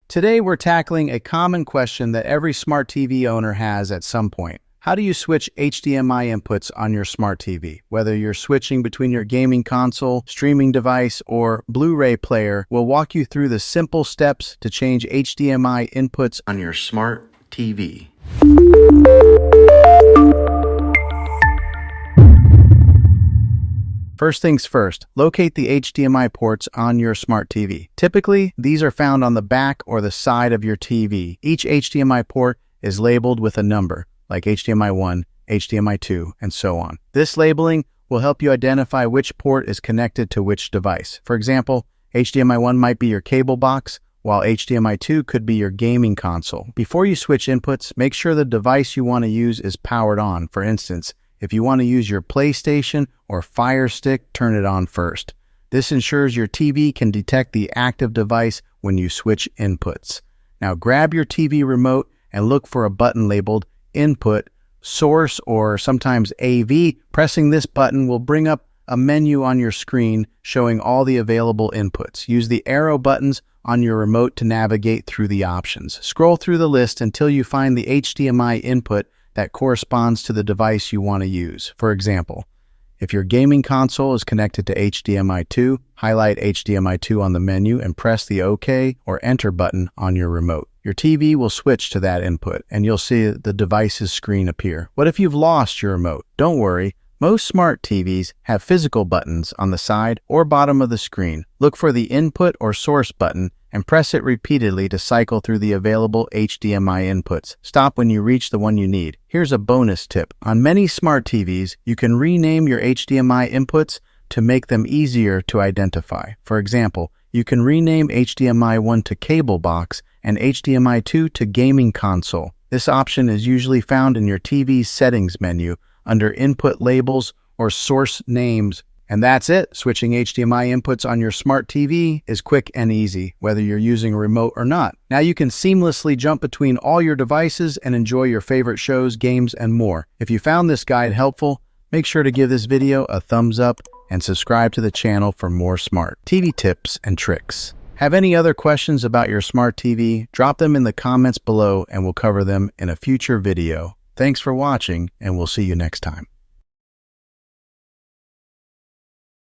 Today we're tackling a common question that every smart TV owner has at some point. How do you switch HDMI inputs on your smart TV? Whether you're switching between your gaming console, streaming device, or Blu-ray player, we'll walk you through the simple steps to change HDMI inputs on your smart TV. First things first, locate the HDMI ports on your smart TV. Typically, these are found on the back or the side of your TV. Each HDMI port is labeled with a number, like HDMI 1, HDMI 2, and so on. This labeling will help you identify which port is connected to which device. For example, HDMI 1 might be your cable box, while HDMI 2 could be your gaming console. Before you switch inputs, make sure the device you want to use is powered on. For instance, if you want to use your PlayStation or Fire Stick, turn it on first. This ensures your TV can detect the active device when you switch inputs. Now grab your TV remote and look for a button labeled Input, Source, or sometimes AV. Pressing this button will bring up a menu on your screen showing all the available inputs. Use the arrow buttons on your remote to navigate through the options. Scroll through the list until you find the HDMI input that corresponds to the device you want to use. For example, if your gaming console is connected to HDMI 2, highlight HDMI 2 on the menu and press the OK or Enter button on your remote. Your TV will switch to that input, and you'll see the device's screen appear. What if you've lost your remote? Don't worry. Most smart TVs have physical buttons on the side or bottom of the screen. Look for the Input or Source button and press it repeatedly to cycle through the available HDMI inputs. Stop when you reach the one you need. Here's a bonus tip. On many smart TVs, you can rename your HDMI inputs to make them easier to identify. For example, you can rename HDMI 1 to cable box and HDMI 2 to gaming console. This option is usually found in your TV's settings menu under input labels or source names. And that's it. Switching HDMI inputs on your smart TV is quick and easy, whether you're using a remote or not. Now you can seamlessly jump between all your devices and enjoy your favorite shows, games, and more. If you found this guide helpful, make sure to give this video a thumbs up and subscribe to the channel for more smart TV tips and tricks. Have any other questions about your smart TV? Drop them in the comments below and we'll cover them in a future video. Thanks for watching, and we'll see you next time.